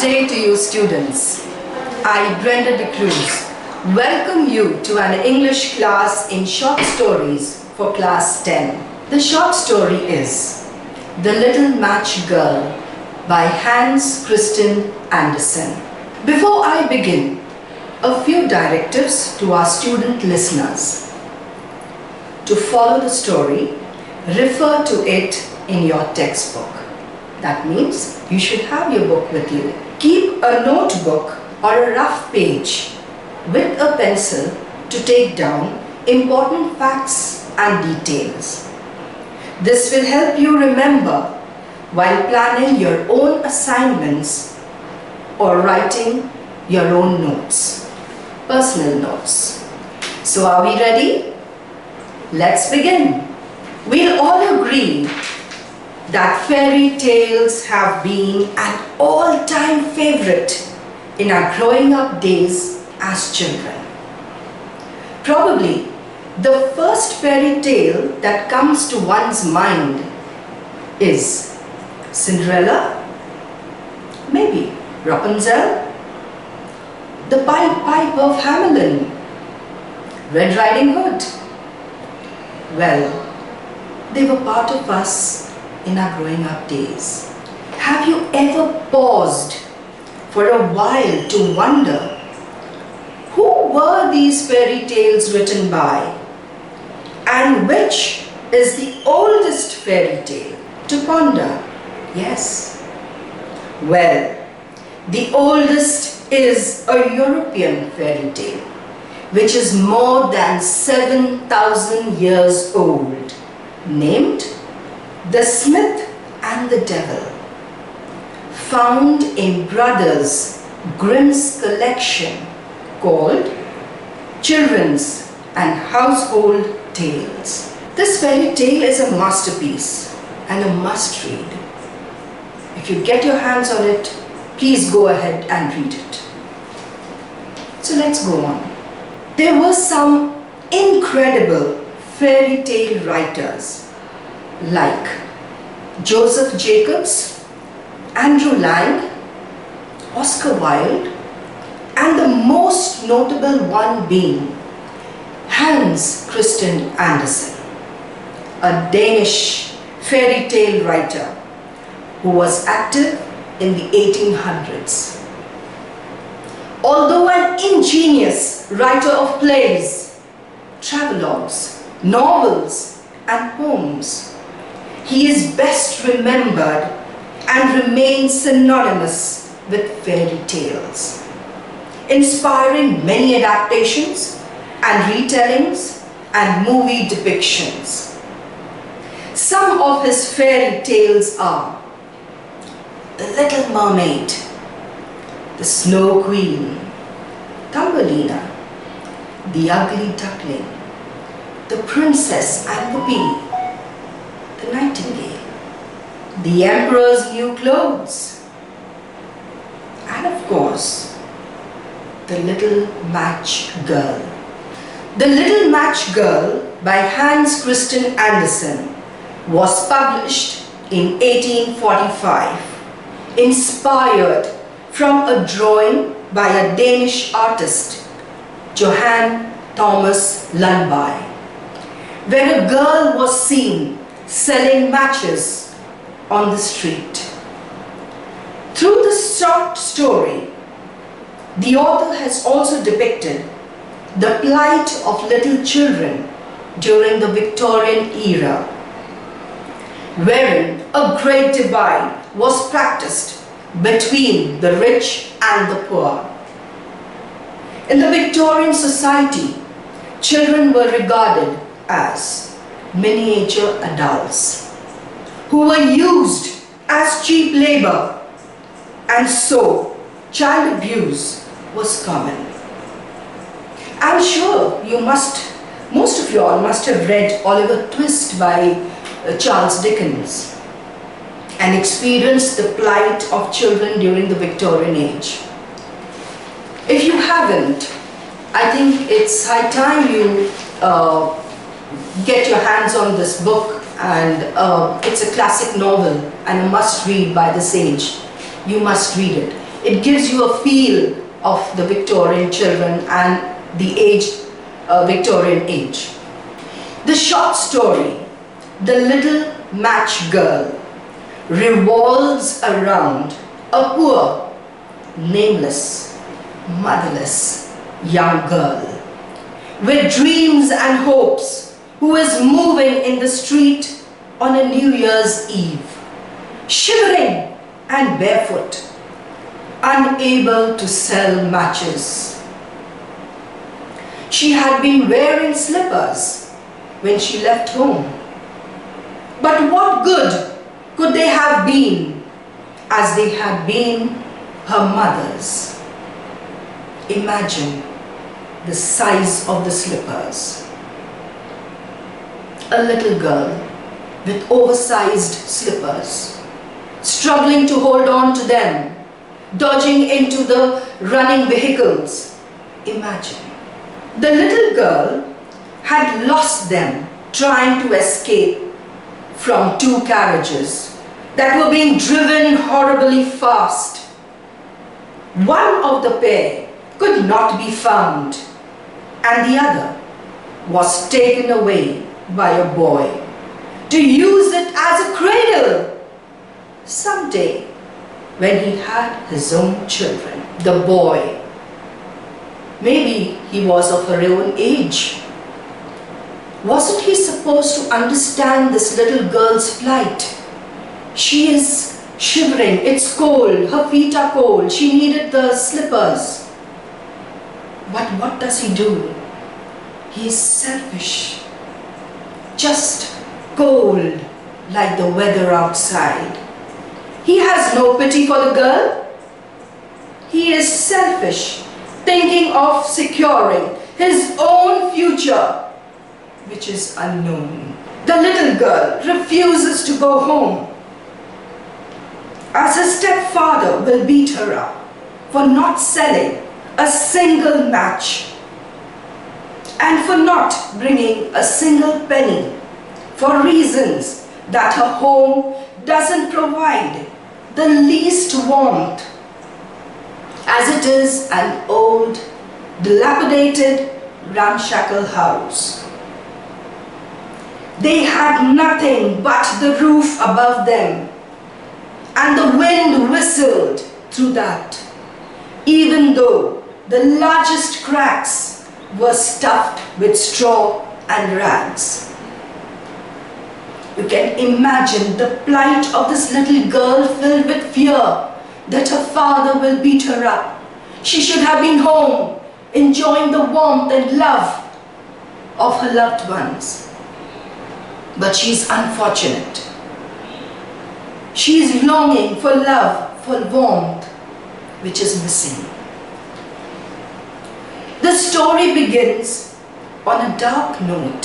day to you students. I, Brenda de Cruz, welcome you to an English class in short stories for class 10. The short story is The Little MatchGirl by Hans Christian Andersen. Before I begin, a few directives to our student listeners. To follow the story, refer to it in your textbook. That means you should have your book with you. Keep a notebook or a rough page with a pencil to take down important facts and details. This will help you remember while planning your own assignments or writing your own notes, personal notes. So are we ready? Let's begin. We'll all agree that fairy tales have been an all-time favorite in our growing up days as children. Probably the first fairy tale that comes to one's mind is Cinderella, maybe Rapunzel, the Pied Pipe of Hamelin, Red Riding Hood. Well, they were part of us in our growing up days. Have you ever paused for a while to wonder who were these fairy tales written by and which is the oldest fairy tale? To ponder, yes. Well, the oldest is a European fairy tale which is more than 7,000 years old, named The Smith and the Devil, found in Brothers Grimm's collection called Children's and Household Tales. This fairy tale is a masterpiece and a must read. If you get your hands on it, please go ahead and read it. So let's go on. There were some incredible fairy tale writers like Joseph Jacobs, Andrew Lang, Oscar Wilde, and the most notable one being Hans Christian Andersen, a Danish fairy tale writer who was active in the 1800s. Although an ingenious writer of plays, travelogues, novels, and poems, he is best remembered and remains synonymous with fairy tales, inspiring many adaptations and retellings and movie depictions. Some of his fairy tales are The Little Mermaid, The Snow Queen, Thumbelina, The Ugly Duckling, The Princess and the Bee, The Nightingale, The Emperor's New Clothes, and of course, The Little MatchGirl. The Little MatchGirl by Hans Christian Andersen was published in 1845, inspired from a drawing by a Danish artist, Johann Thomas Lundby, where a girl was seen selling matches on the street. Through the short story, the author has also depicted the plight of little children during the Victorian era, wherein a great divide was practiced between the rich and the poor. In the Victorian society, children were regarded as miniature adults who were used as cheap labor, and so child abuse was common. I'm sure most of you all must have read Oliver Twist by Charles Dickens and experienced the plight of children during the Victorian age. If you haven't, I think it's high time you get your hands on this book, and it's a classic novel and a must read by this age. You must read it. It gives you a feel of the Victorian children and the Victorian age. The short story, The Little MatchGirl, revolves around a poor, nameless, motherless young girl with dreams and hopes, who is moving in the street on a New Year's Eve, shivering and barefoot, unable to sell matches. She had been wearing slippers when she left home. But what good could they have been, as they had been her mother's? Imagine the size of the slippers. A little girl with oversized slippers, struggling to hold on to them, dodging into the running vehicles. Imagine. The little girl had lost them trying to escape from two carriages that were being driven horribly fast. One of the pair could not be found, and the other was taken away by a boy to use it as a cradle someday when he had his own children. The boy, maybe he was of her own age. Wasn't he supposed to understand this little girl's plight? She is shivering, it's cold, her feet are cold, she needed the slippers. But what does he do? He is selfish, just cold like the weather outside. He has no pity for the girl. He is selfish, thinking of securing his own future, which is unknown. The little girl refuses to go home, as her stepfather will beat her up for not selling a single match and for not bringing a single penny, for reasons that her home doesn't provide the least warmth, as it is an old, dilapidated, ramshackle house. They had nothing but the roof above them, and the wind whistled through that, even though the largest cracks were stuffed with straw and rags. You can imagine the plight of this little girl, filled with fear that her father will beat her up. She should have been home, enjoying the warmth and love of her loved ones. But she is unfortunate. She is longing for love, for warmth, which is missing. The story begins on a dark note,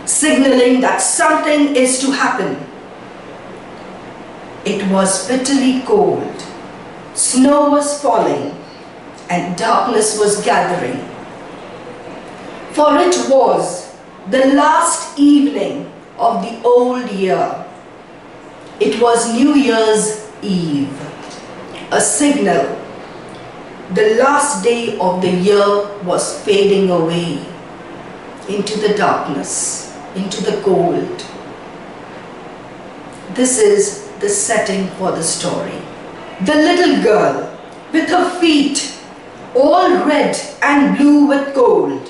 signaling that something is to happen. It was bitterly cold, snow was falling, and darkness was gathering. For it was the last evening of the old year. It was New Year's Eve, a signal. The last day of the year was fading away into the darkness, into the cold. This is the setting for the story. The little girl, with her feet all red and blue with cold,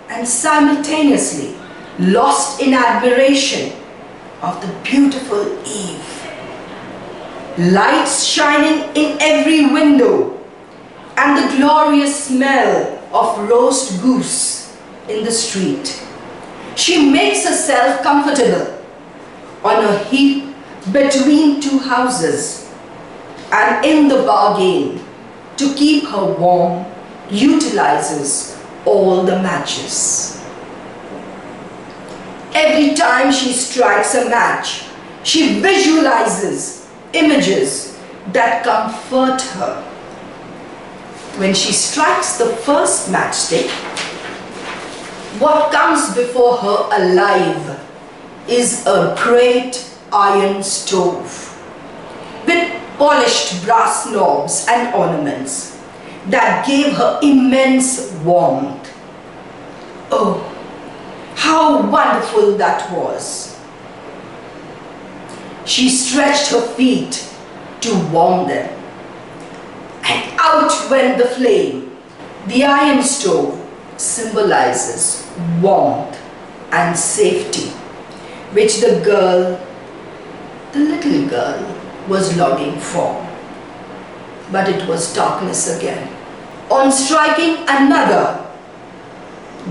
and simultaneously lost in admiration of the beautiful eve. Lights shining in every window, and the glorious smell of roast goose in the street. She makes herself comfortable on a heap between two houses, and in the bargain, to keep her warm, utilizes all the matches. Every time she strikes a match, she visualizes images that comfort her. When she strikes the first matchstick, what comes before her alive is a great iron stove with polished brass knobs and ornaments that gave her immense warmth. Oh, how wonderful that was! She stretched her feet to warm them, and out went the flame. The iron stove symbolizes warmth and safety, which the little girl, was longing for. But it was darkness again. On striking another,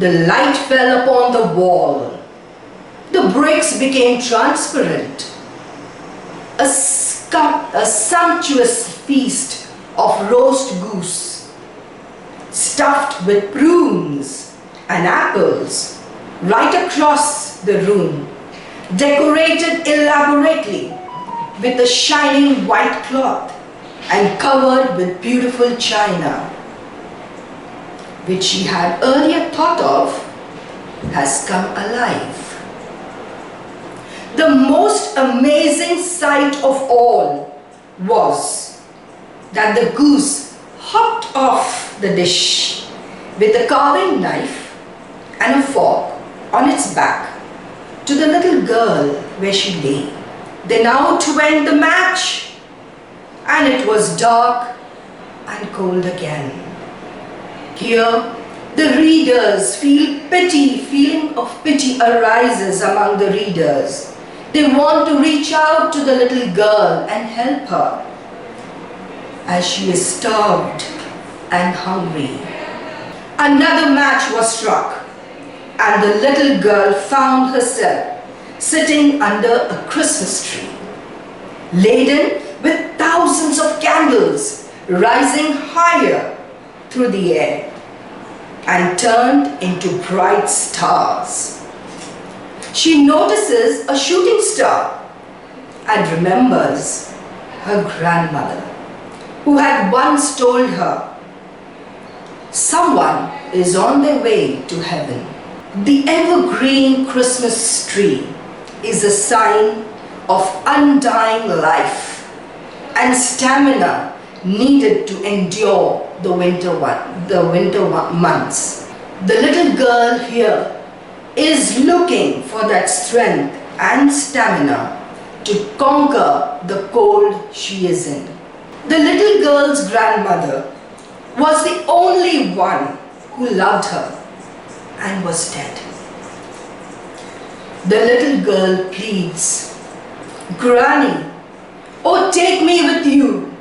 the light fell upon the wall. The bricks became transparent. A sumptuous feast of roast goose, stuffed with prunes and apples, right across the room, decorated elaborately with a shining white cloth and covered with beautiful china, which she had earlier thought of, has come alive. The most amazing sight of all was that the goose hopped off the dish with a carving knife and a fork on its back to the little girl where she lay. Then out went the match, and it was dark and cold again. Here, the readers feeling of pity arises among the readers. They want to reach out to the little girl and help her, as she is starved and hungry. Another match was struck, and the little girl found herself sitting under a Christmas tree, laden with thousands of candles rising higher through the air and turned into bright stars. She notices a shooting star and remembers her grandmother, who had once told her, "Someone is on their way to heaven." The evergreen Christmas tree is a sign of undying life and stamina needed to endure the winter months. The little girl here is looking for that strength and stamina to conquer the cold she is in. The little girl's grandmother was the only one who loved her and was dead. The little girl pleads, "Granny, oh, take me with you."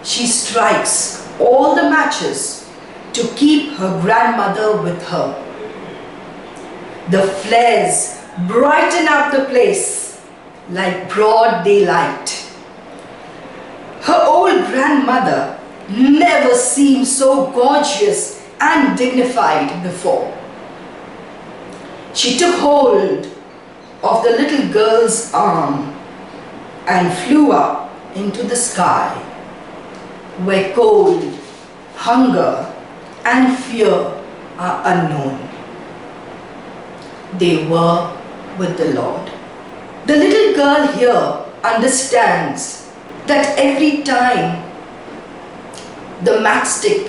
She strikes all the matches to keep her grandmother with her. The flares brighten up the place like broad daylight. Her old grandmother never seemed so gorgeous and dignified before. She took hold of the little girl's arm and flew up into the sky, where cold, hunger, and fear are unknown. They were with the Lord. The little girl here understands that every time the matchstick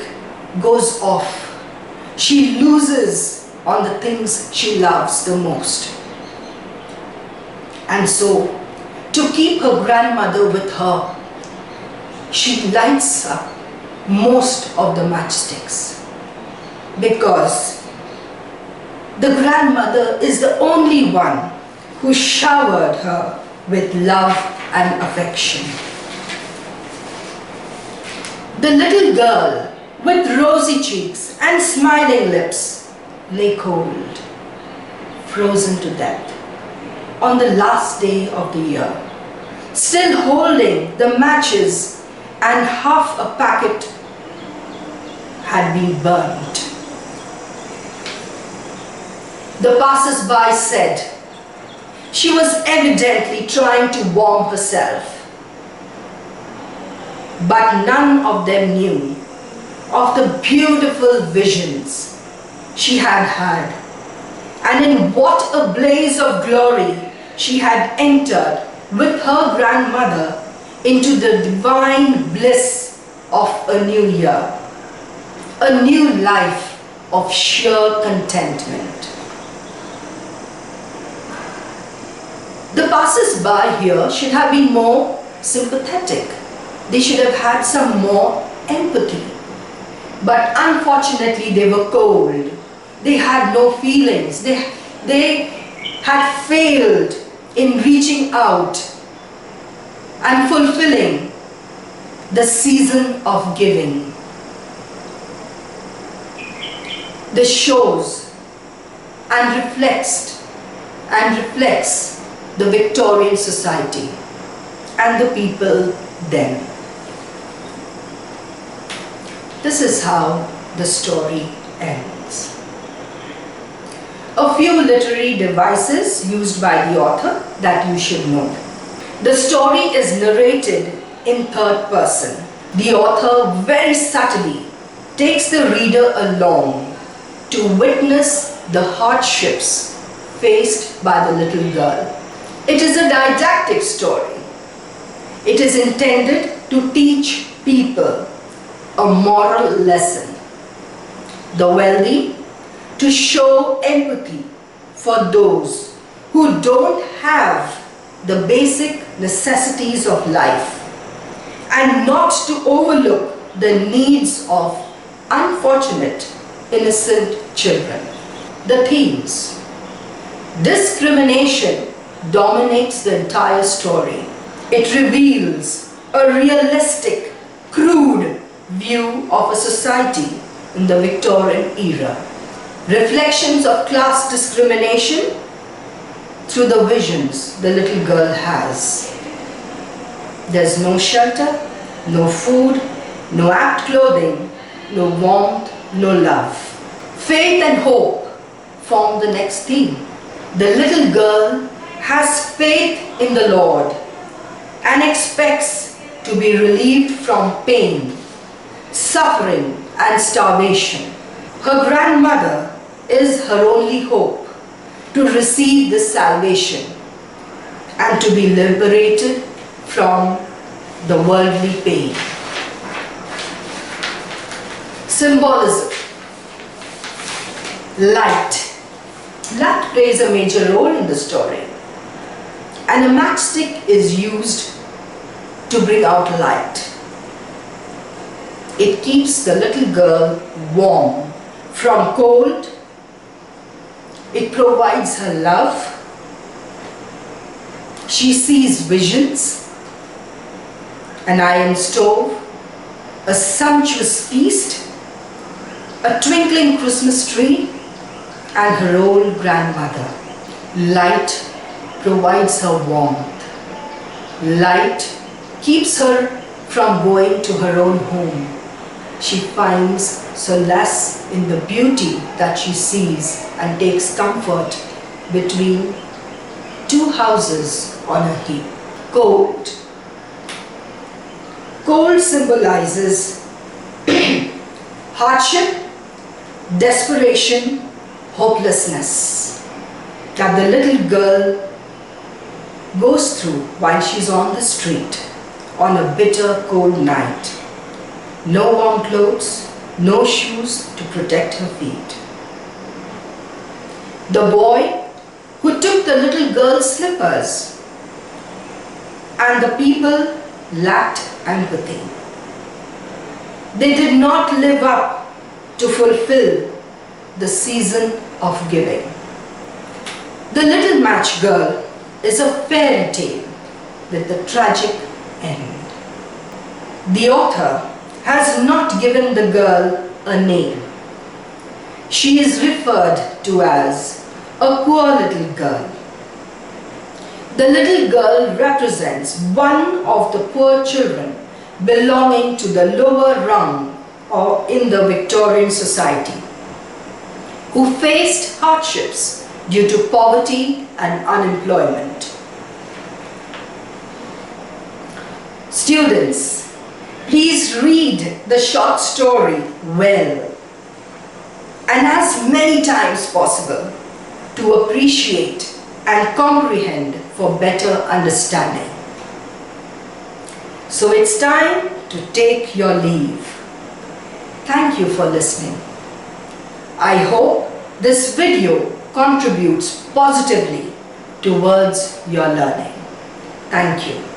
goes off, she loses on the things she loves the most. And so, to keep her grandmother with her, she lights up most of the matchsticks, because the grandmother is the only one who showered her with love and affection. The little girl with rosy cheeks and smiling lips lay cold, frozen to death on the last day of the year, still holding the matches, and half a packet had been burnt. The passers-by said she was evidently trying to warm herself, but none of them knew of the beautiful visions she had had, and in what a blaze of glory she had entered with her grandmother into the divine bliss of a new year, a new life of sheer contentment. The passers-by here should have been more sympathetic. They should have had some more empathy. But unfortunately, they were cold. They had no feelings. They had failed in reaching out and fulfilling the season of giving. This shows and reflects the Victorian society and the people then. This is how the story ends. A few literary devices used by the author that you should know. The story is narrated in third person. The author very subtly takes the reader along to witness the hardships faced by the little girl. It is a didactic story. It is intended to teach people a moral lesson. The wealthy to show empathy for those who don't have the basic necessities of life, and not to overlook the needs of unfortunate, innocent children. The themes. Discrimination dominates the entire story. It reveals a realistic, crude view of a society in the Victorian era. Reflections of class discrimination through the visions the little girl has. There's no shelter, no food, no apt clothing, no warmth, no love. Faith and hope form the next theme. The little girl has faith in the Lord and expects to be relieved from pain, suffering and starvation. Her grandmother is her only hope to receive this salvation and to be liberated from the worldly pain. Symbolism. Light. Light plays a major role in the story, and a matchstick is used to bring out light. It keeps the little girl warm from cold. It provides her love. She sees visions, an iron stove, a sumptuous feast, a twinkling Christmas tree, and her old grandmother. Light provides her warmth. Light keeps her from going to her own home. She finds solace in the beauty that she sees and takes comfort between two houses on a heap. Cold. Cold symbolizes hardship, desperation, hopelessness that the little girl goes through while she's on the street on a bitter cold night. No warm clothes, no shoes to protect her feet. The boy who took the little girl's slippers, and the people lacked empathy. They did not live up to fulfill the season of giving. The Little Match Girl is a fairy tale with a tragic end. The author has not given the girl a name. She is referred to as a poor little girl. The little girl represents one of the poor children belonging to the lower rung or in the Victorian society, who faced hardships due to poverty and unemployment. Students, please read the short story well and as many times possible to appreciate and comprehend for better understanding. So it's time to take your leave. Thank you for listening. I hope this video contributes positively towards your learning. Thank you.